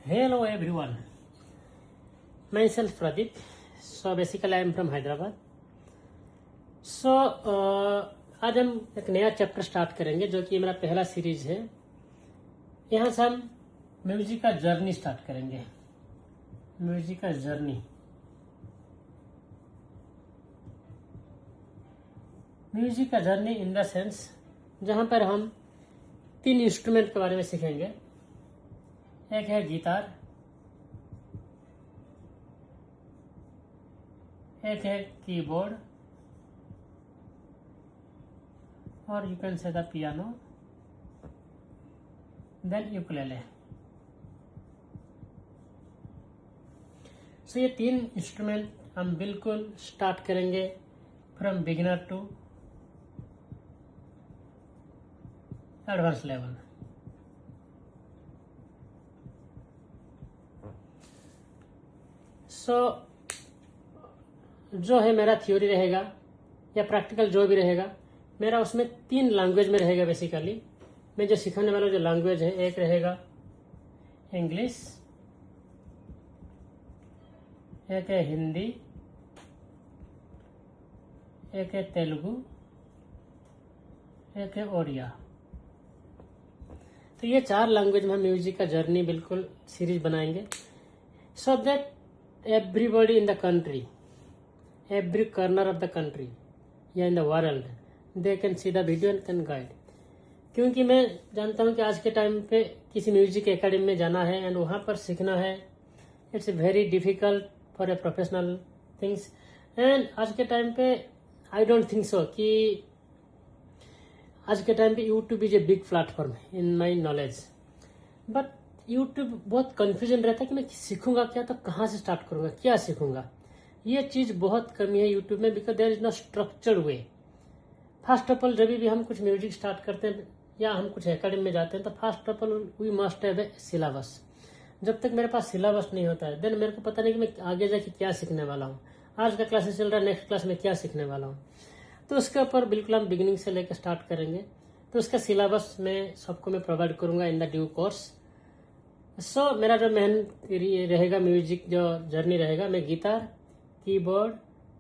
Hello everyone, myself Pradeep. So basically I am from Hyderabad. So आज हम एक नया चैप्टर स्टार्ट करेंगे जो कि मेरा पहला सीरीज है। यहाँ से हम म्यूजिक का जर्नी स्टार्ट करेंगे। म्यूजिक का जर्नी, म्यूजिक का जर्नी इन द सेंस जहाँ पर हम 3 इंस्ट्रूमेंट के बारे में सीखेंगे। एक है गिटार, एक है कीबोर्ड और you can say the piano, then ukulele. So ये 3 इंस्ट्रूमेंट हम बिल्कुल स्टार्ट करेंगे from beginner to advance level. So जो है मेरा थ्योरी रहेगा या प्रैक्टिकल जो भी रहेगा मेरा उसमें 3 लैंग्वेज में रहेगा। बेसिकली मैं जो सिखाने वाला जो लैंग्वेज है, एक रहेगा इंग्लिश, एक है हिंदी, एक है तेलुगु, एक है ओडिया। तो ये 4 लैंग्वेज में हम म्यूजिक का जर्नी बिल्कुल सीरीज बनाएंगे, so that everybody in the country, every corner of the country या in the world, they can see the video and can guide। क्योंकि मैं जानता हूँ कि आज के टाइम पे किसी म्यूजिक एकेडमी में जाना है एंड वहाँ पर सीखना है, it's very difficult for a professional things. And आज के टाइम पे आई डोंट थिंक सो कि आज के टाइम पे YouTube is a big platform in my knowledge, but YouTube बहुत कंफ्यूजन रहता है कि मैं सीखूंगा क्या, तो कहाँ से स्टार्ट करूंगा, क्या सीखूंगा। ये चीज बहुत कमी है यूट्यूब में, because there is no structured way. First of all जब भी हम कुछ म्यूजिक स्टार्ट करते हैं या हम कुछ एकेडमी में जाते हैं तो first of all we must have a syllabus. जब तक मेरे पास सिलेबस नहीं होता है देन मेरे को पता नहीं कि मैं आगे जाके क्या सीखने वाला हूँ। आज का क्लासेस चल रहा है, नेक्स्ट क्लास में क्या सीखने वाला हूँ, तो उसके ऊपर बिल्कुल हम बिगिनिंग से लेकर स्टार्ट करेंगे। तो उसका सिलेबस में सबको मैं प्रोवाइड करूंगा इन द ड्यू कोर्स। सो मेरा जो मेन रहेगा म्यूजिक जो जर्नी रहेगा, मैं गिटार, कीबोर्ड,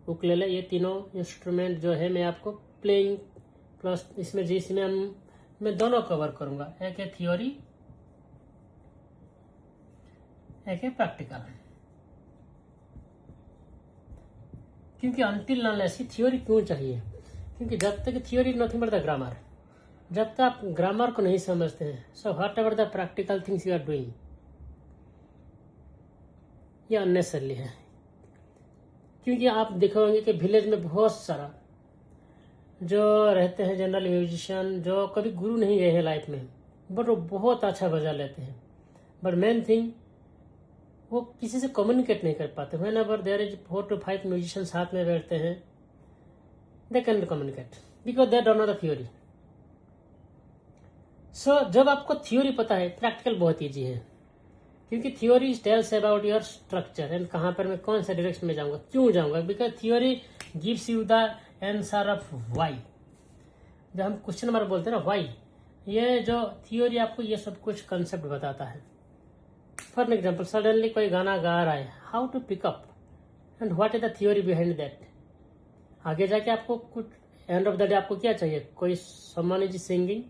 उकुलेले ये तीनों इंस्ट्रूमेंट जो है मैं आपको प्लेइंग प्लस इसमें जिसमें मैं दोनों कवर करूंगा। एक है थियोरी, एक है प्रैक्टिकल। क्योंकि अनटिल अनलेस थियोरी क्यों चाहिए, क्योंकि जब तक theory nothing but the grammar, जब तक आप ग्रामर को नहीं समझते हैं, so whatever the practical things you are doing ये अननेसेसरी है। क्योंकि आप देखोगे कि विलेज में बहुत सारा जो रहते हैं जनरल म्यूजिशियन जो कभी गुरु नहीं गए हैं लाइफ में, बट वो बहुत अच्छा बजा लेते हैं, बट मेन थिंग वो किसी से कम्युनिकेट नहीं कर पाते। Whenever there is 4 to 5 musician साथ में बैठते हैं, they can communicate because they don't know the theory. So जब आपको थ्योरी पता है, प्रैक्टिकल बहुत ईजी है, क्योंकि theory tells about your structure and कहाँ पर मैं कौन सा डायरेक्शन में जाऊंगा, क्यों जाऊंगा, because theory gives you the answer of why. जब हम क्वेश्चन नंबर बोलते हैं ना व्हाई, ये जो थ्योरी आपको ये सब कुछ कंसेप्ट बताता है। फॉर एग्जाम्पल सडनली कोई गाना गा रहा है, how to pick up and what is the theory behind that. आगे जाके आपको कुछ एंड ऑफ द डे आपको क्या चाहिए, कोई समवन इज सिंगिंग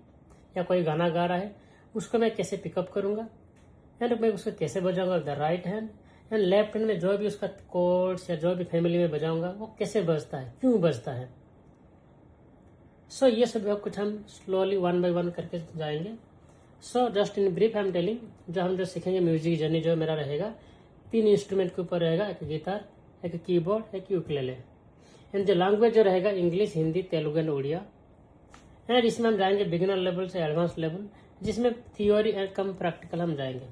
या कोई गाना गा रहा है, उसको मैं कैसे पिकअप करूंगा एंड मैं उसको कैसे बजाऊंगा the right hand, and left hand में जो भी उसका कोर्ड्स या जो भी फैमिली में बजाऊंगा वो कैसे बजता है, क्यों बजता है। सो ये सब कुछ हम स्लोली 1 by 1 करके जाएंगे। So just in brief I am telling, जो हम जो सीखेंगे म्यूजिक जर्नी जो मेरा रहेगा 3 इंस्ट्रूमेंट के ऊपर रहेगा, एक गिटार, एक कीबोर्ड, एक यूकेलेले। एंड जो लैंग्वेज जो रहेगा English, Hindi, Telugu and Odia. And इसमें हम जाएंगे बिगिनर लेवल से एडवांस लेवल, जिसमें थियोरी एंड कम प्रैक्टिकल हम जाएंगे।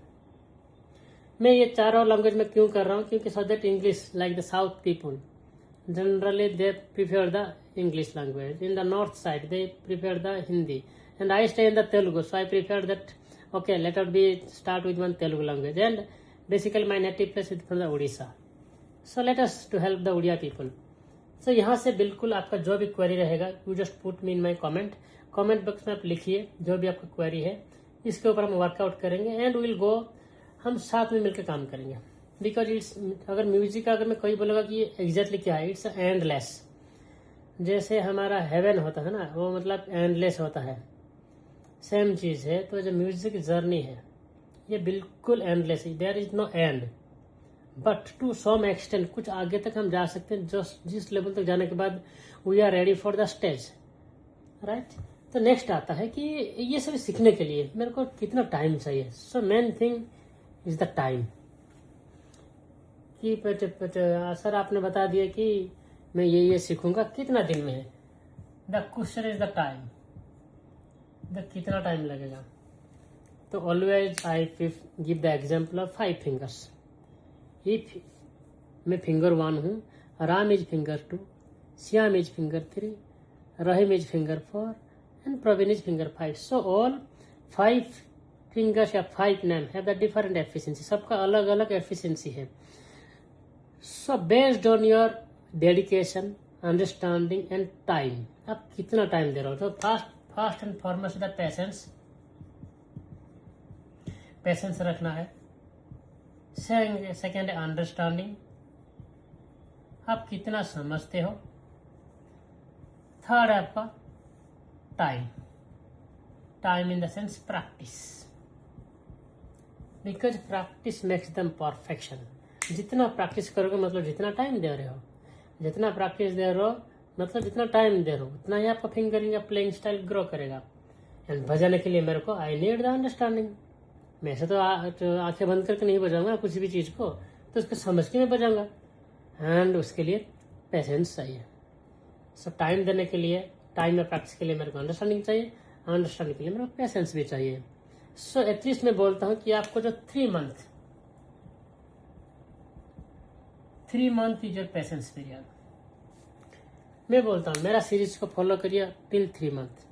मैं ये 4 लैंग्वेज में क्यों कर रहा हूँ, क्योंकि so that English like the south people generally they prefer the English language, in the north side they prefer the Hindi, and I stay in the Telugu, so I prefer that okay let us be start with one Telugu language. And basically my native place is from the Odisha, so let us to help the Odia people. So यहाँ से बिल्कुल आपका जो भी query रहेगा you just put me in my comment box में आप लिखिए जो भी आपका क्वेरी है, इसके ऊपर हम वर्कआउट करेंगे एंड विल गो हम साथ में मिलकर काम करेंगे। बिकॉज इट्स, अगर म्यूजिक का अगर मैं कोई बोलूँगा कि ये एग्जैक्टली क्या है, इट्स एंडलेस। जैसे हमारा हेवन होता है ना, वो मतलब एंडलेस होता है, सेम चीज़ है। तो जो म्यूजिक जर्नी है ये बिल्कुल एंडलेस है, there is no end. But to some extent कुछ आगे तक हम जा सकते हैं, जो जिस लेवल तक जाने के बाद we are ready for the stage, right. तो नेक्स्ट आता है कि ये सब सीखने के लिए मेरे को कितना टाइम चाहिए। So main thing is the time. कि सर आपने बता दिया कि मैं ये सीखूंगा, कितना दिन में है। The question is the time, कितना टाइम लगेगा। तो always I give the example of 5 fingers. If मैं फिंगर 1 हूँ, Ram is finger 2, Shyam is finger 3, Rahim is finger 4 and Praveen is finger 5। So all 5 fingers या 5 name have the different efficiency, सबका अलग अलग efficiency है। So based on your dedication, understanding and time, आप कितना time दे रहे हो। तो first and foremost the patience रखना है। सेकेंड है अंडरस्टैंडिंग, आप कितना समझते हो। थर्ड है आपका time in the sense practice, because practice makes them perfection. जितना प्रैक्टिस करोगे मतलब जितना टाइम दे रहे हो, जितना प्रैक्टिस दे रहे हो मतलब जितना टाइम दे रहे हो, उतना ही आपका फिंगरिंग या प्लेइंग स्टाइल ग्रो करेगा। एंड बजाने के लिए मेरे को आई नीड द अंडरस्टैंडिंग। मैं ऐसे तो आंखें बंद करके नहीं बजाऊंगा कुछ भी चीज को, तो उसको समझ के मैं बजाऊंगा। एंड उसके लिए पेशेंस चाहिए। सो टाइम देने के लिए, टाइम में प्रैक्टिस के लिए मेरे को अंडरस्टैंडिंग चाहिए, अंडरस्टैंडिंग के लिए मेरे को पेशेंस भी चाहिए। सो एटलीस्ट मैं बोलता हूँ कि आपको जो 3 month is your patience period. मैं बोलता हूँ मेरा सीरीज को फॉलो करिए टिल 3 मंथ।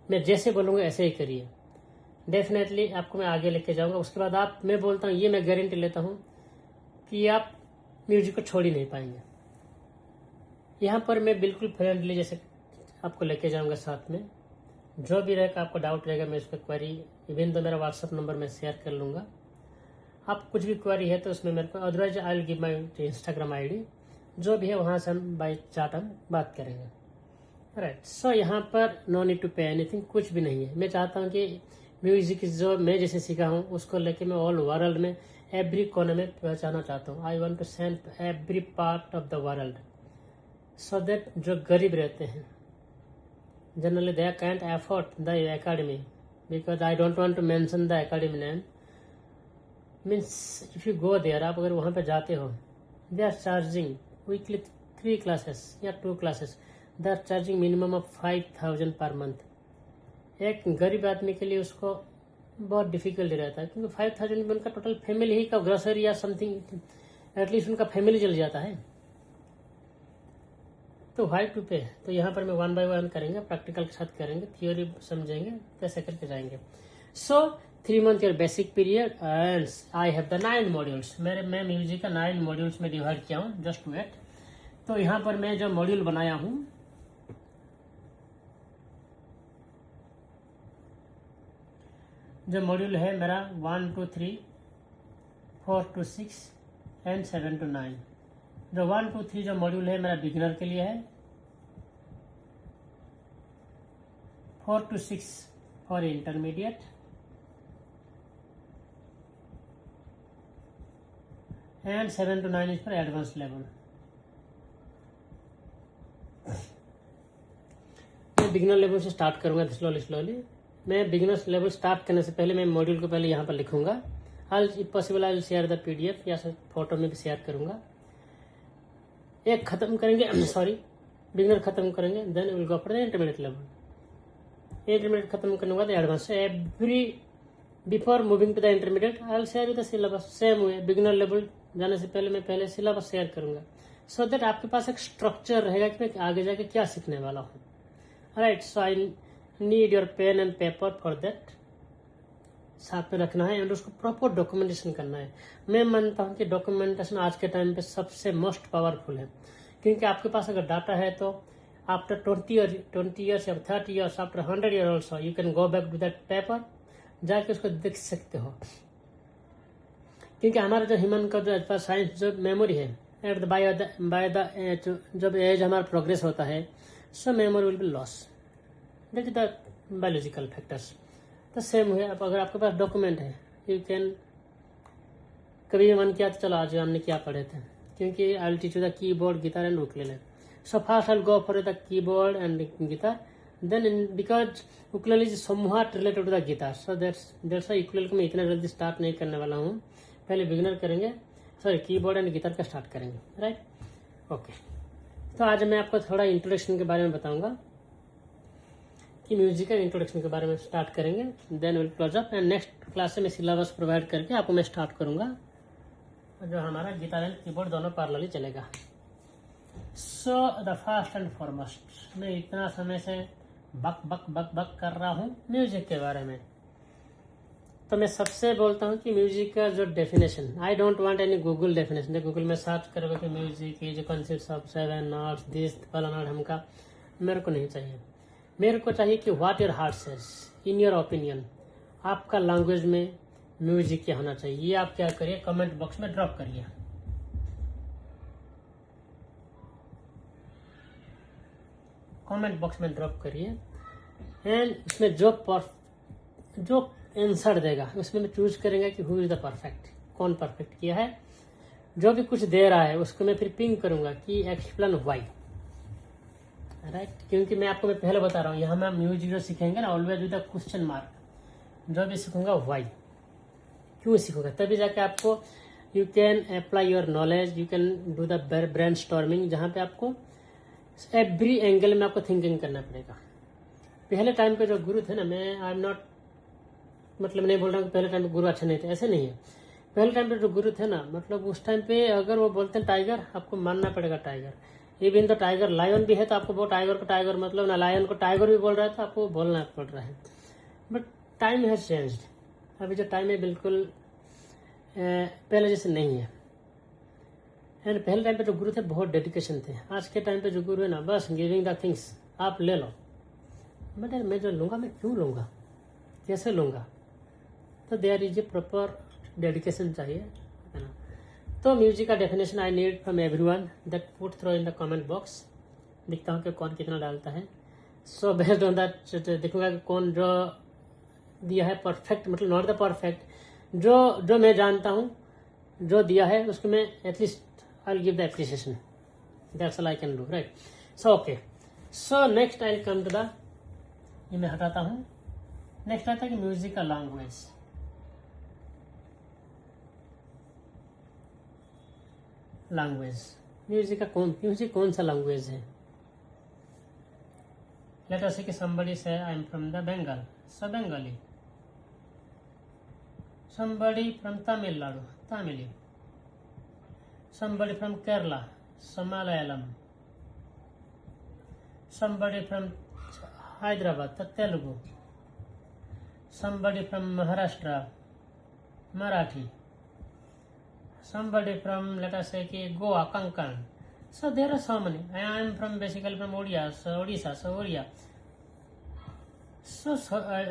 मैं जैसे बोलूंगा ऐसे ही करिए, डेफिनेटली आपको मैं आगे लेके जाऊंगा। उसके बाद आप, मैं बोलता हूँ, ये मैं गारंटी लेता हूँ कि आप म्यूजिक को छोड़ ही नहीं पाएंगे। यहाँ पर मैं बिल्कुल फ्रेंडली जैसे आपको लेके जाऊंगा साथ में। जो भी रहेगा, आपको डाउट रहेगा, मैं उस पर क्वेरी, इवन तो मेरा व्हाट्सअप नंबर मैं शेयर कर लूंगा। आप कुछ भी क्वेरी है तो उसमें मेरे को, otherwise I will give my Instagram ID, जो भी है वहां से हम बाई चाट हम बात करेंगे, राइट। सो यहाँ पर no need to pay anything, कुछ भी नहीं है। मैं चाहता हूँ कि म्यूजिक जो मैं जैसे सीखा हूँ उसको लेके मैं ऑल वर्ल्ड में, एवरी कोने में पहुंचाना चाहता हूँ। I want to send every part of the world, so that जो गरीब रहते हैं, generally they can't afford the academy, because I don't want to mention the academy name. Means if you go there, आप अगर वहां पे जाते हो, they are charging weekly 3 classes या 2 classes, they are charging minimum of 5,000 per month. एक गरीब आदमी के लिए उसको बहुत डिफिकल्ट रहता है, क्योंकि 5,000 में उनका टोटल फैमिली ही का ग्रोसरी या समथिंग, एटलीस्ट उनका फैमिली चल जाता है। तो वाई टू पे। तो यहाँ पर मैं 1 by 1 करेंगे, प्रैक्टिकल के साथ करेंगे, थियोरी समझेंगे, कैसे करके जाएंगे। सो 3 month your basic period and I have the 9 modules. मैं म्यूजिक का 9 मॉड्यूल्स में डिवाइड किया हूँ, जस्ट वेट। तो यहाँ पर मैं जो मॉड्यूल बनाया हूँ, जो मॉड्यूल है मेरा 1 to 3, 4 to 6 एंड 7 to 9। जो 1 to 3 जो मॉड्यूल है मेरा बिगिनर के लिए है, 4 to 6 for intermediate, and 7 to 9 is for advance level. मैं बिगिनर लेवल से स्टार्ट करूंगा स्लोली। मैं बिगिनर्स लेवल स्टार्ट करने से पहले मैं मॉड्यूल को पहले यहाँ पर लिखूंगा। If possible I will share the PDF या फोटो में भी शेयर करूंगा। एक खत्म करेंगे, सॉरी, बिगिनर खत्म करेंगे, then will go for the intermediate level. Intermediate खत्म करने के बाद advance. Every before moving to the intermediate I will share with the syllabus. Same way beginner level जाने से पहले मैं पहले सिलेबस शेयर करूंगा, सो दैट आपके पास एक स्ट्रक्चर रहेगा कि मैं आगे जाके क्या सीखने वाला हूँ, right. So I need your pen and paper for that, साथ में रखना है एंड उसको प्रॉपर डॉक्यूमेंटेशन करना है। मैं मानता हूँ कि डॉक्यूमेंटेशन आज के टाइम पे सबसे मोस्ट पावरफुल है, क्योंकि आपके पास अगर डाटा है तो आफ्टर 20 years या 30 years, after 100 years also, you can go back to that paper, जाके उसको देख सकते हो। क्योंकि हमारा जो ह्यूमन का जो एज पर साइंस जो मेमोरी है एट द बाय द जब एज हमारा प्रोग्रेस होता है, so memory will be loss, that is the biological factors. तो सेम हुए, अब अगर आपके पास डॉक्यूमेंट है, यू कैन कभी भी मन किया तो चलो आज हमने क्या पढ़े थे, क्योंकि I will teach you the keyboard, guitar and ukulele. So first I will go for the keyboard and guitar, then because ukulele is somewhat related to the guitar, so that's ukulele को मैं इतना जल्दी start नहीं करने वाला हूँ, पहले beginner करेंगे, सॉरी कीबोर्ड एंड गिटार का स्टार्ट करेंगे, राइट। ओके, तो आज मैं आपको थोड़ा इंट्रोडक्शन के बारे में बताऊंगा कि म्यूजिकल इंट्रोडक्शन के बारे में स्टार्ट करेंगे, then will close up and next class से मैं सिलेबस प्रोवाइड करके आपको मैं स्टार्ट करूंगा, जो हमारा गिटार एंड कीबोर्ड दोनों पैरेलली चलेगा। So the first and foremost, मैं इतना समय से बक बक बक बक कर रहा हूँ म्यूजिक के बारे में, तो मैं सबसे बोलता हूँ कि म्यूजिक का जो definition, I don't want any Google definition, Google में सर्च करोगे कि music is consist of 7 notes this फलाना ढमका, मेरे को नहीं चाहिए। मेरे को चाहिए कि what your heart says, in your opinion, आपका लैंग्वेज में म्यूजिक क्या होना चाहिए, ये आप क्या करिए, कमेंट बॉक्स में ड्रॉप करिए। कमेंट बॉक्स में ड्रॉप करिए एंड उसमें जो आंसर देगा उसमें मैं चूज करेंगे कि हु इज द परफेक्ट, कौन परफेक्ट किया है। जो भी कुछ दे रहा है उसको मैं फिर पिंग करूंगा कि एक्सप्लेन व्हाई, राइट। क्योंकि मैं आपको पहले बता रहा हूँ, यहाँ मैं म्यूजिक जो सीखेंगे ना, always with the question mark, जो भी सीखूंगा व्हाई, क्यों सीखूंगा, तभी जाके आपको you can apply your knowledge, you can do the brain storming, जहाँ पे आपको एवरी एंगल में आपको थिंकिंग करना पड़ेगा। पहले टाइम पे जो गुरु थे ना, मैं आई एम नॉट मतलब नहीं बोल रहा हूँ कि पहले टाइम पे गुरु अच्छे नहीं थे, ऐसे नहीं है। पहले टाइम पे जो गुरु थे ना, मतलब उस टाइम पे अगर वो बोलते हैं टाइगर, आपको मानना पड़ेगा टाइगर। इवन तो टाइगर लायन भी है तो आपको वो टाइगर को टाइगर मतलब ना, लायन को टाइगर भी बोल रहा है तो आपको बोलना पड़ रहा है। बट टाइम हैज चेंज्ड, अभी जो टाइम है बिल्कुल पहले जैसे नहीं है। एंड पहले टाइम पे जो गुरु थे बहुत डेडिकेशन थे, आज के टाइम पे जो गुरु है ना, बस गिविंग द थिंग्स, आप ले लो। बट यार मैं जो लूंगा मैं क्यों लूंगा, कैसे लूंगा, तो there is a proper dedication चाहिए, है ना। तो म्यूजिक का definition I need from everyone that put through in the comment box, दिखता हूँ कि कौन कितना डालता है। सो बेस्ड ऑन दैट देखूंगा कि कौन जो दिया है परफेक्ट, मतलब नॉट द परफेक्ट, जो मैं जानता हूँ जो दिया है उसको मैं at least I will give the appreciation, that's all I can do, right. So okay, so next I come to the, ये मैं हटाता हूँ। नेक्स्ट आता है कि म्यूजिक का लैंग्वेज। लैंग्वेज, म्यूजिक कौन सा लैंग्वेज है। लेट अस से कि somebody say I am from the Bengal, so Bengali. Somebody from Tamil Nadu, Tamili. Somebody from Kerala, Malayalam. Somebody from Hyderabad, Telugu. Somebody from Maharashtra, Marathi. Somebody from, let us say, Goa, Konkan. So there are so many. I am from basically from Odisha, so Oriya. So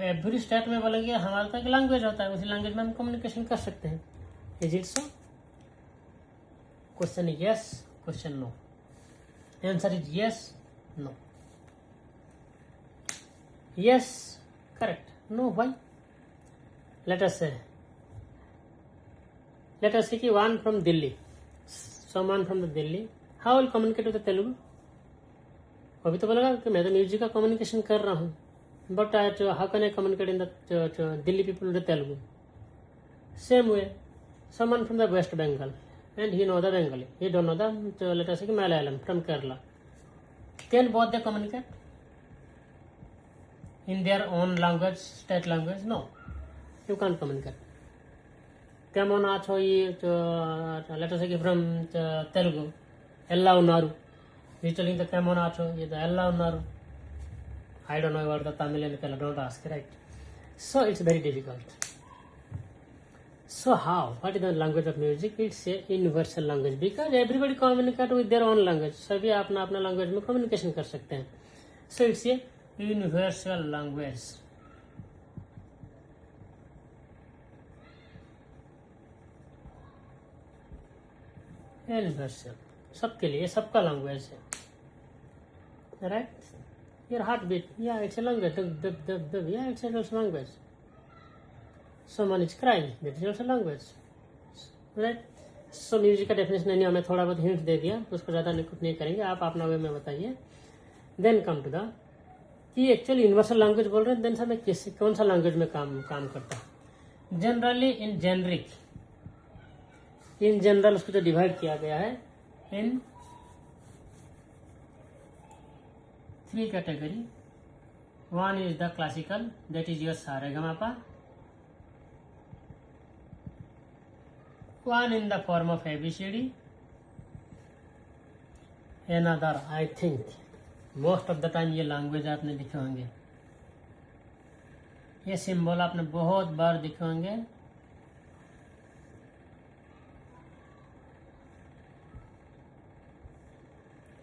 every state में बोलेंगे हमारा तो एक language होता है, उसी language में हम कम्युनिकेशन कर सकते हैं। Is it so? Question is yes, question no, answer is yes, no. Yes correct, no why. Let us say कि one from Delhi, someone from the Delhi, how will communicate with the Telugu? अभी तो बोलेगा कि मैं तो music का communication कर रहा हूँ, but how can I communicate in the Delhi people with Telugu? Same way, someone from the West Bengal and he know the Bengali, he don't know the let us say Malayalam from Kerala. Can both they communicate in their own language, state language? No, you can't communicate. Kemon acho ye let us say from Telugu, ella unnaru, he telling the kemon acho, ye the ella unnaru. I don't know about the Tamil and Kerala, don't ask, right? So it's very difficult. So how? What is the language of music? It's a universal language because everybody communicate with their own language. सभी अपना अपना language में communication कर सकते हैं. So it's a universal language. Universal, सबके लिए, सबका लैंग्वेज है, राइट। योर हार्ट बीट, या इट्स ए लैंग्वेज, दब दब दब दब, या it's a language. Someone is crying, that is also language, right. So music का डेफिनेशन नहीं, हमें थोड़ा बहुत हिंट दे दिया, उसको ज़्यादा कुछ नहीं करेंगे, आप अपना वे में बताइए। देन कम टू द कि एक्चुअली यूनिवर्सल लैंग्वेज बोल रहे हैं, देन हमें कौन सा लैंग्वेज में काम करता है। Generally in generic, in general उसको जो डिवाइड किया गया है in 3 category. One is the classical, that is your sa re ga ma pa. One in the form of ABCD. Another, I think most of the time ये लैंग्वेज आपने दिखे होंगे, ये सिंबल आपने बहुत बार दिखे होंगे।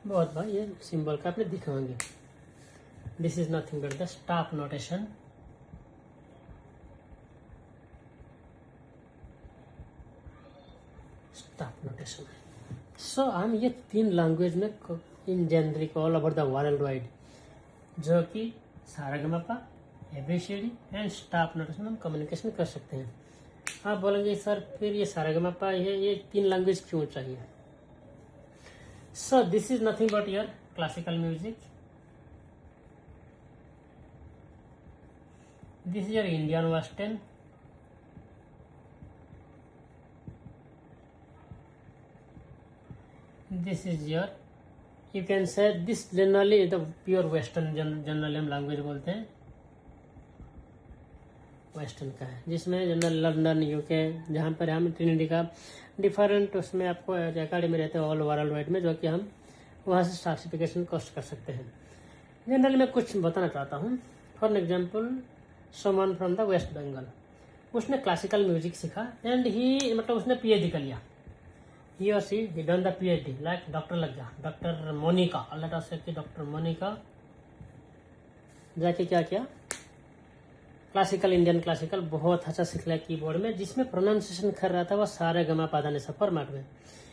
बहुत बार ये सिंबल का आपने दिखे होंगे। This is nothing but the stop notation. Stop notation. So हम ये 3 लैंग्वेज में in generic all over the world wide, जो कि सारेगामापा, एबीसीडी एंड स्टॉप नोटेशन हम कम्युनिकेशन कर सकते हैं। आप बोलेंगे सर फिर ये सारेगामापा ये 3 लैंग्वेज क्यों चाहिए? So this is nothing but your classical music, this is your Indian western, this is your, you can say this generally the pure western, generally हम लैंग्वेज बोलते हैं वेस्टर्न का है, जिसमें जनरल लंदन, यूके, जहाँ पर हम ट्रिनिटी का डिफरेंट उसमें आपको अकेडमी रहते हैं ऑल वर्ल्ड वाइड में, जो कि हम वहाँ से सर्टिफिकेशन कोर्स कर सकते हैं। जनरली मैं कुछ बताना चाहता हूँ। For example someone from the West Bengal, उसने क्लासिकल म्यूजिक सीखा एंड ही मतलब उसने PhD कर लिया। He or she he done the PhD like doctor लग गया, doctor Monika, late us say कि डॉक्टर मोनिका जाके क्या किया, क्लासिकल, इंडियन क्लासिकल बहुत अच्छा सीख लिया कीबोर्ड में, जिसमें प्रोनाउंसिएशन कर रहा था वो सारेगामा पाधा निसा फॉर्मेट में।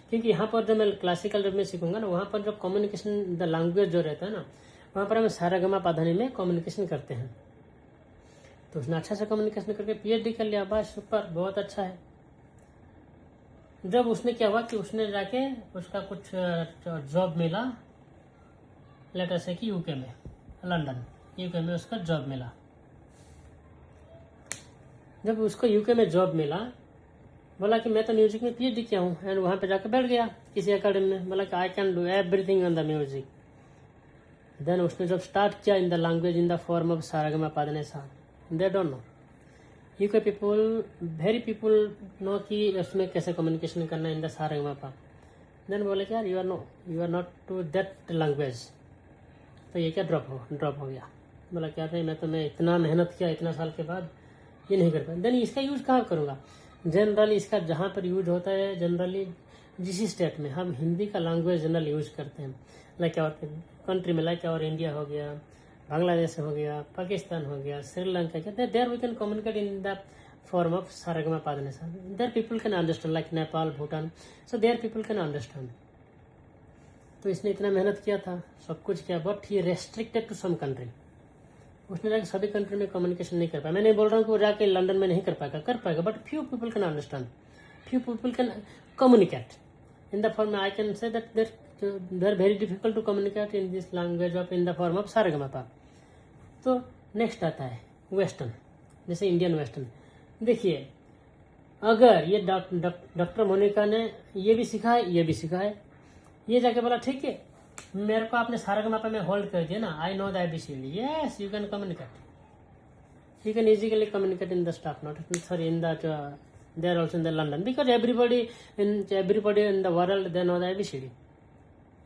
क्योंकि यहाँ पर जो मैं क्लासिकल जब मैं सीखूंगा ना, वहाँ पर जो कम्युनिकेशन द लैंग्वेज जो रहता है ना, वहाँ पर हम सारेगामा पाधानी में कम्युनिकेशन करते हैं। तो उसने अच्छा से कम्युनिकेशन करके PhD कर लिया, बस सुपर, बहुत अच्छा है। जब उसने क्या हुआ कि उसने जाके उसका कुछ जॉब मिला, लेटर से कि यूके में, लंदन, यूके में उसका जॉब मिला। जब उसको यूके में जॉब मिला, बोला कि मैं तो म्यूजिक में PhD किया हूँ, एंड वहाँ पे जाकर बैठ गया किसी अकेडमी में, बोला कि I can do everything on the music. Then उसने जब स्टार्ट किया in the language in the form of Saregama पाधा निसा, they don't know, UK people, very people know कि उसमें कैसे कम्युनिकेशन करना इन द सारेगामापा। देन बोले कि यार you are not to that language, तो ये क्या ड्रॉप हो गया। बोला क्या नहीं, मैं इतना मेहनत किया इतना साल के बाद ये नहीं कर पाया। देन इसका यूज कहाँ करूँगा? जनरली इसका जहाँ पर यूज होता है, जनरली जिस स्टेट में हम हिंदी का लैंग्वेज जनरल यूज करते हैं, लाइक और कंट्री में, लाइक और इंडिया हो गया, बांग्लादेश हो गया, पाकिस्तान हो गया, Sri Lanka, there we can communicate in the form of Saregama Padha ni sa. There people can understand, like Nepal, Bhutan, so there people can understand. तो इसने इतना मेहनत किया था, सब कुछ किया, but he restricted to some country. उसने जाके सभी कंट्री में कम्युनिकेशन नहीं कर पाया। मैं नहीं बोल रहा हूँ कि वो जाके लंदन में नहीं कर पाएगा, but few people can understand, few people can communicate in the form, I can say that they are very difficult to communicate in this language of in the form of sa re ga ma pa. तो next आता है western, जैसे Indian western. देखिए, अगर ये doctor Monika ने ये भी सीखा है, ये भी सीखा है, ये जाके बोला ठीक है मेरे को आपने सारेगामापा में होल्ड कर दिया ना, I know the ABCD, yes you can communicate, you can easily communicate in the staff note, sorry in that they are also in the London, because everybody in the world they know the ABCD.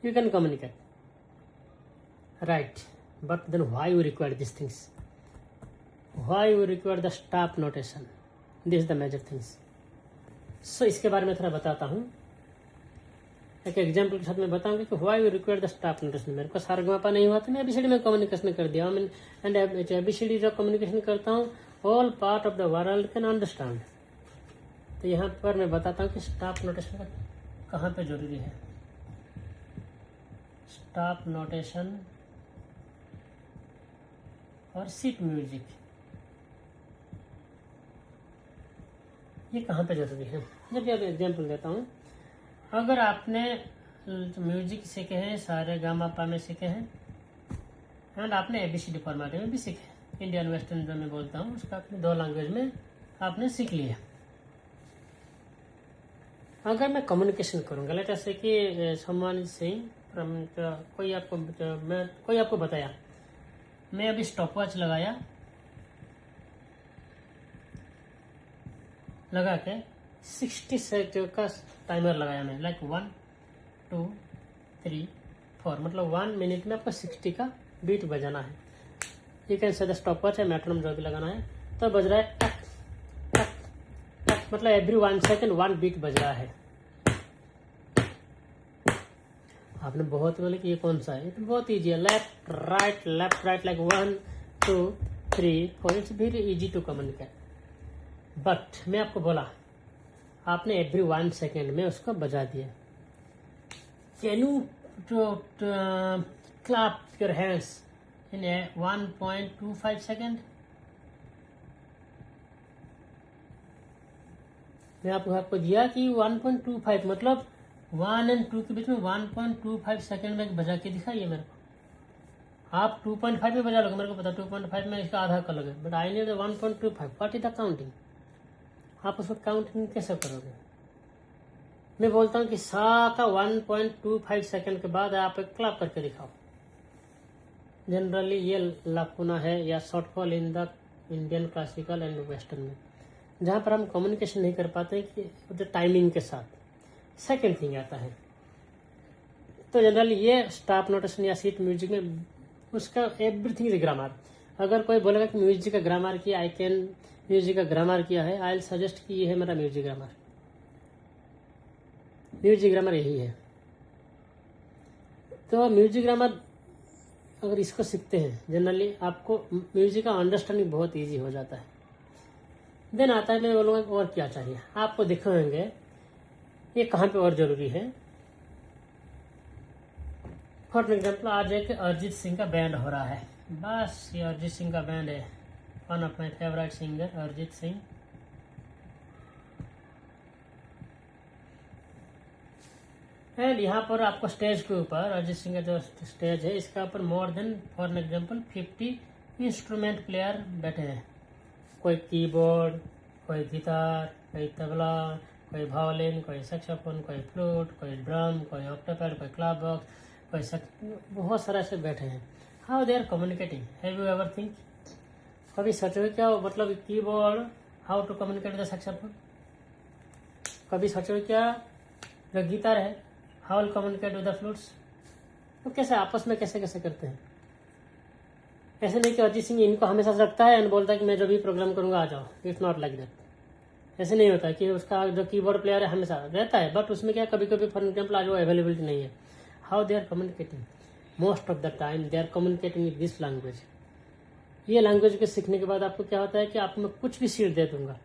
You can communicate, right? But then why you require these things? Why you require the stop notation? This is the major things. So इसके बारे में थोड़ा बताता हूँ, एक example के साथ मैं बताऊंगा कि why you require the stop notation। मेरे को सारेगामापा नहीं हुआ तो मैं ABCD में कम्युनिकेशन कर दिया, एंड ABCD जो कम्युनिकेशन करता हूँ all part of the world can understand। तो यहाँ पर मैं बताता हूँ कि स्टॉप नोटेशन का कहाँ पे जरूरी है? स्टॉप नोटेशन और शीट म्यूजिक, ये कहाँ पे जरूरी है? जब अब एग्जाम्पल देता हूँ, अगर आपने म्यूजिक सीखे हैं, सारे गामा पा में सीखे हैं, एंड आपने ABCD फॉर्मेट में भी सीखे, इंडियन वेस्टर्न जो मैं बोलता हूँ उसका अपने 2 लैंग्वेज में आपने सीख लिया। अगर मैं कम्युनिकेशन करूँगा, लेट अस से कि समवन सिंह फ्रॉम, कोई आपको बताया, मैं अभी स्टॉपवॉच लगा के 60 सेकंड का टाइमर लगाया मैं, लाइक 1 2 3 4, मतलब 1 मिनट में आपको 60 का बीट बजाना है। You can say the stopwatch है, मेट्रोनोम जो भी लगाना है, तो बज रहा है टक टक टक, मतलब एवरी 1 सेकंड 1 बीट बज रहा है। आपने बहुत बोले कि ये कौन सा है, ये तो बहुत ईजी है, left right like 1 2 3 4, it's very easy to communicate. But मैं आपको बोला, आपने एवरी 1 सेकेंड में उसको बजा दिया। Can you clap your hands in 1.25 second? मैं आपको दिया कि 1.25 मतलब 1 और 2 के बीच में 1.25 सेकेंड में बजा के दिखाइए मेरे को। आप 2.5 में बजा लोगे, मेरे को पता 2.5 में इसका आधा कर लोगे, but I need 1.25। What is the counting? आप उसको काउंटिंग कैसे करोगे? मैं बोलता हूँ कि सा का 1.25 सेकेंड के बाद आप एक क्लैप करके दिखाओ। जनरली ये लाकुना है या shortfall in the Indian classical and western में, जहाँ पर हम कम्युनिकेशन नहीं कर पाते कि टाइमिंग के साथ। सेकेंड थिंग आता है, तो जनरली ये स्टॉप नोटेशन या शीट म्यूजिक में उसका एवरीथिंग इज ग्रामर। अगर कोई बोलेगा कि म्यूजिक का ग्रामर किया, आई कैन म्यूजिक का ग्रामर किया है, आई विल सजेस्ट कि ये है मेरा म्यूजिक ग्रामर। म्यूजिक ग्रामर यही है। तो म्यूजिक ग्रामर अगर इसको सीखते हैं, जनरली आपको म्यूजिक का अंडरस्टैंडिंग बहुत इजी हो जाता है। देन आता है, मैं बोलूँगा और क्या चाहिए आपको, दिखाएंगे ये कहाँ पे और जरूरी है। फॉर एग्जाम्पल, आज एक अरिजीत सिंह का बैंड हो रहा है, बस ये अरिजीत सिंह का बैंड है, one of my favourite singer Arijit Singh. And यहाँ पर आपको स्टेज के ऊपर अरिजीत सिंह का जो स्टेज है, इसका ऊपर more than for example 50 instrument player बैठे हैं। कोई कीबोर्ड, कोई गिटार, कोई तबला, कोई वायलिन, कोई सैक्सोफोन, कोई फ्लूट, कोई ड्रम, कोई ऑक्टोपैड, कोई क्लैप बॉक्स, कोई बहुत सारा से बैठे हैं। How they are communicating? Have you ever think? कभी सोचो क्या मतलब keyboard how to communicate with saxophone? कभी सोचो क्या जो गिटार है how will communicate with the flutes? तो कैसे आपस में कैसे कैसे करते हैं? ऐसे नहीं कि अरिजीत सिंह इनको हमेशा रखता है एंड बोलता है कि मैं जो भी प्रोग्राम करूंगा आ जाओ। It's not like that. ऐसे नहीं होता कि उसका जो कीबोर्ड प्लेयर है हमेशा रहता है, बट उसमें क्या कभी कभी फॉर एग्जाम्पल आज वो अवेलेबिलिटी नहीं है। How they are communicating? Most of the time they are communicating with this language. ये लैंग्वेज के सीखने के बाद आपको क्या होता है कि आपको मैं कुछ भी सीट दे दूंगा,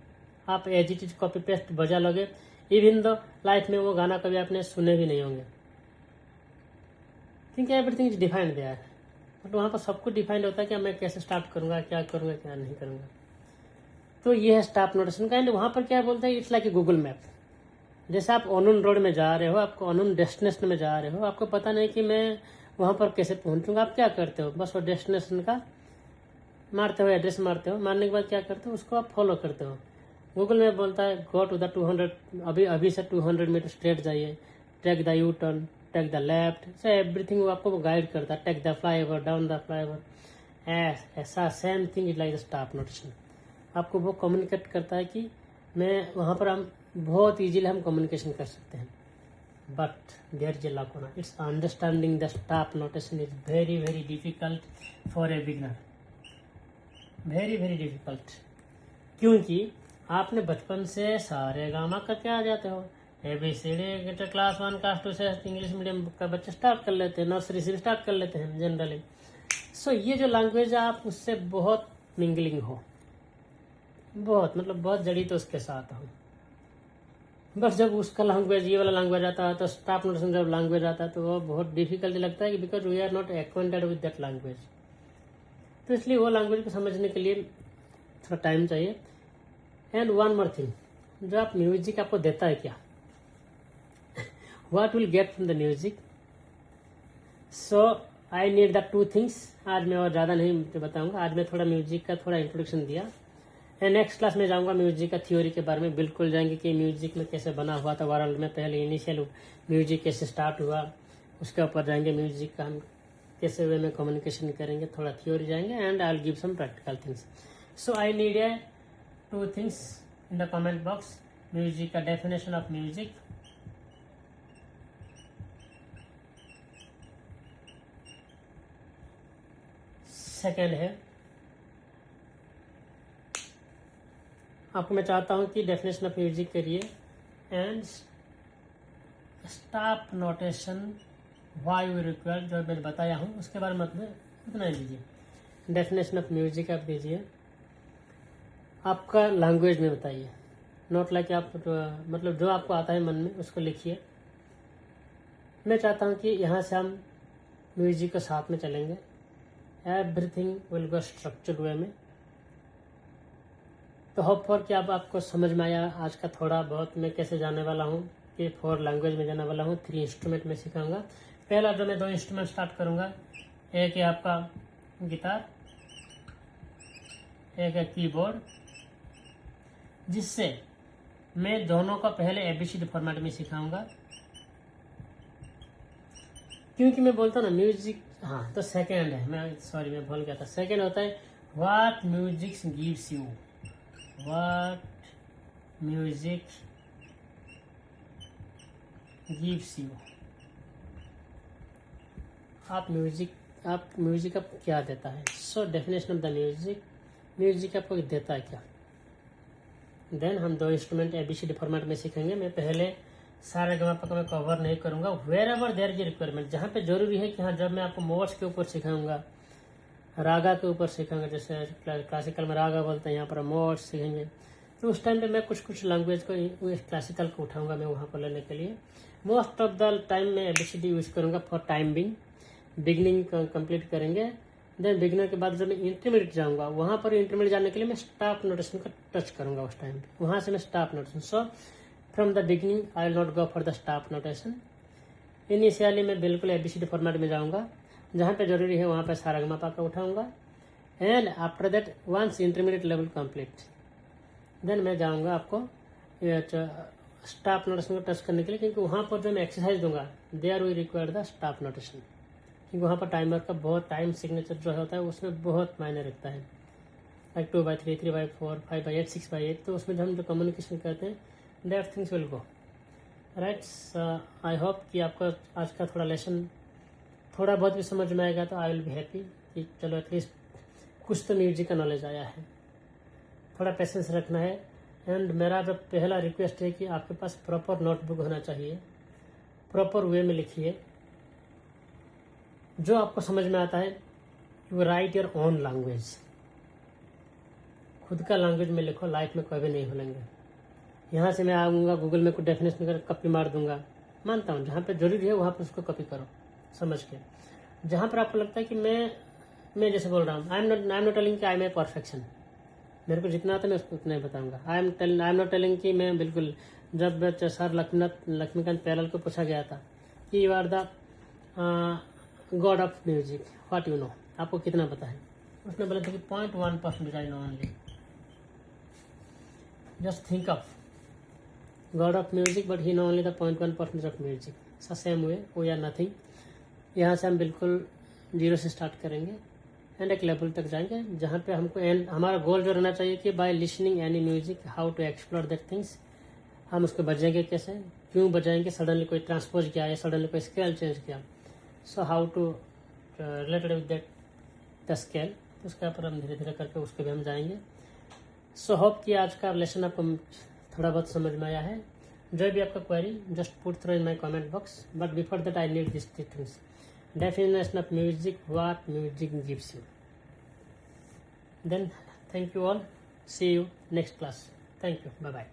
आप as it is copy paste बजा लोगे, इवन दो लाइफ में वो गाना कभी आपने सुने भी नहीं होंगे, क्योंकि एवरीथिंग इज डिफाइंड देयर। मतलब वहाँ पर सब कुछ डिफाइंड होता है कि मैं कैसे स्टार्ट करूंगा, क्या करूंगा, क्या नहीं करूंगा। तो ये है स्टॉप नोटेशन का। एंड वहाँ पर क्या बोलते हैं, it's like a Google map. जैसे आप अननोन रोड में जा रहे हो, आपको अननोन डेस्टिनेशन में जा रहे हो, आपको पता नहीं कि मैं वहाँ पर कैसे पहुंचूंगा। आप क्या करते हो, बस वो डेस्टिनेशन का मारते हो, एड्रेस मारते हो, मारने के बाद क्या करते हो, उसको आप फॉलो करते हो। गूगल मैप बोलता है गो टू द 200, अभी से 200 मीटर स्ट्रेट जाइए, take the U turn, take the left, so everything वो आपको गाइड करता है। Take the flyover, down the flyover, ऐसा same thing is like the stop notation. आपको वो कम्युनिकेट करता है कि मैं वहाँ पर हम बहुत इजीली हम कम्युनिकेशन कर सकते हैं। But there is a lacuna, it's understanding the stop notation is very very difficult for a beginner, very very difficult. क्योंकि आपने बचपन से सारे गामा करके आ जाते हो, ABCD क्लास 1 क्लास 2 से इंग्लिश मीडियम का बच्चे स्टार्ट कर लेते हैं, नर्सरी से स्टार्ट कर लेते हैं जनरली। सो ये जो लैंग्वेज है आप उससे बहुत मिंगलिंग हो, बहुत मतलब बहुत जड़ी तो उसके साथ हो। बस जब उसका लैंग्वेज ये वाला लैंग्वेज आता है तो स्टाफ नोटेशन जब लैंग्वेज आता है तो वो बहुत डिफिकल्टी लगता है कि because we are not acquainted with that language. तो इसलिए वो लैंग्वेज को समझने के लिए थोड़ा टाइम चाहिए। एंड वन मोर थिंग, जो आप म्यूजिक आपको देता है क्या, what will get from the music. So I need the two things. आज मैं और ज़्यादा नहीं बताऊंगा, आज मैं थोड़ा म्यूजिक का थोड़ा इंट्रोडक्शन दिया। नेक्स्ट क्लास में जाऊंगा म्यूजिक का थ्योरी के बारे में, बिल्कुल जाएंगे कि म्यूजिक में कैसे बना हुआ था वर्ल्ड में, पहले इनिशियल म्यूजिक कैसे स्टार्ट हुआ, उसके ऊपर जाएंगे म्यूजिक का हम कैसे वे में कम्युनिकेशन करेंगे, थोड़ा थ्योरी जाएंगे and I will give some practical things. So I need a two things in the comment box. Music का डेफिनेशन ऑफ म्यूजिक, सेकेंड है आपको मैं चाहता हूं कि डेफिनेशन ऑफ म्यूजिक करिए and staff notation why we require, जो मैंने बताया हूं उसके बारे में उतना ही दीजिए। डेफिनेशन ऑफ म्यूजिक आप दीजिए, आपका लैंग्वेज में बताइए, नोट लाइक आप मतलब जो आपको आता है मन में उसको लिखिए। मैं चाहता हूं कि यहाँ से हम म्यूजिक के साथ में चलेंगे, everything will go structured way में। तो होप फॉर कि अब आपको समझ में आया आज का थोड़ा बहुत मैं कैसे जाने वाला हूँ कि 4 लैंग्वेज में जाने वाला हूँ। 3 इंस्ट्रूमेंट में सिखाऊंगा। पहला जो मैं 2 इंस्ट्रूमेंट स्टार्ट करूंगा, एक है आपका गिटार, एक है कीबोर्ड, जिससे मैं दोनों का पहले एबीसीडी फॉर्मेट में सिखाऊंगा, क्योंकि मैं बोलता हूँ ना म्यूजिक। हाँ, तो सेकेंड है, मैं भूल गया था, सेकेंड होता है what music gives you, what music gives you। आप म्यूजिक आपको क्या देता है। So definition of the music, music आपको देता है क्या। देन हम 2 इंस्ट्रूमेंट एबीसीडी फॉर्मेट में सीखेंगे। मैं पहले सारे गमा का मैं कवर नहीं करूंगा, wherever there is requirement, जहाँ पे जरूरी है कि हाँ, जब मैं आपको मोड्स के ऊपर सिखाऊंगा, रागा के ऊपर सीखेंगे, जैसे क्लासिकल में रागा बोलते हैं, यहाँ पर मोड्स सीखेंगे, तो उस टाइम पे मैं कुछ लैंग्वेज को क्लासिकल को उठाऊंगा मैं वहाँ पर लेने के लिए। मोस्ट ऑफ द टाइम मैं एबीसीडी यूज करूंगा फॉर टाइम बिगनिंग कंप्लीट करेंगे। देन बिगनर के बाद जब मैं इंटरमीडिएट जाऊंगा, वहाँ पर इंटरमीडिएट जाने के लिए मैं स्टाफ नोटेशन का टच करूंगा उस टाइम पे, वहाँ से मैं staff notation. So from the beginning I will not go for the staff notation. Initially मैं बिल्कुल एबीसीडी फॉर्मेट में जाऊंगा, जहाँ पे जरूरी है वहाँ पे सारेगामापा का उठाऊंगा। And after that once intermediate level complete, then मैं जाऊंगा आपको स्टाफ नोटेशन को टच करने के लिए, क्योंकि वहाँ पर जो मैं एक्सरसाइज दूंगा there we require the staff notation, क्योंकि वहाँ पर टाइमर का बहुत टाइम सिग्नेचर जो होता है उसमें बहुत मायने रखता है, लाइक 2/3, 3/4, 5/8, 6/8। तो उसमें हम जो कम्युनिकेशन करते हैं that things will go rights. I hope कि आपका आज का थोड़ा लेसन थोड़ा बहुत भी समझ में आएगा, तो आई विल बी हैप्पी कि चलो एटलीस्ट कुछ तो म्यूजिक का नॉलेज आया है। थोड़ा पेशेंस रखना है। एंड मेरा जो पहला रिक्वेस्ट है कि आपके पास प्रॉपर नोटबुक होना चाहिए, प्रॉपर वे में लिखिए, जो आपको समझ में आता है you right your own language, खुद का लैंग्वेज में लिखो, लाइफ में कभी नहीं भूलेंगे। यहाँ से मैं आऊँगा गूगल में कुछ डेफिनेशन कर कॉपी मार दूंगा, मानता हूँ जहाँ पे जरूरी है वहाँ पर उसको कॉपी करो समझ के। जहाँ पर आपको लगता है कि मैं जैसे बोल रहा हूँ, आई एम नॉट टेलिंग कि आई एम ए परफेक्शन, मेरे को जितना आता है मैं उसको उतना ही बताऊंगा। आई एम नॉट टेलिंग कि मैं बिल्कुल, जब सर लक्ष्मीकांत प्यारेलाल को पूछा गया था कि you are the god of music, what you know, आपको कितना पता है, उसने बोला था कि 0.1% I know only. Just think of god of music but he know only the 0.1% of music. So same way we are nothing. यहाँ से हम बिल्कुल 0 से स्टार्ट करेंगे एंड एक लेवल तक जाएंगे, जहाँ पे हमको एंड हमारा गोल जो रहना चाहिए कि by listening any music how to explore that things, हम उसको बजाएंगे कैसे, क्यों बजाएंगे, सडनली कोई ट्रांसपोज किया या सडनली कोई स्केल चेंज किया, so how to related with that the scale, उसके ऊपर हम धीरे धीरे करके उसको भी हम जाएंगे। सो होप कि आज का लेसन आपको थोड़ा बहुत समझ में आया है। जो भी आपका query just put through in my comment box, but before that I need this things, definition of music, what music gives you. Then thank you all, see you next class. Thank you, bye bye.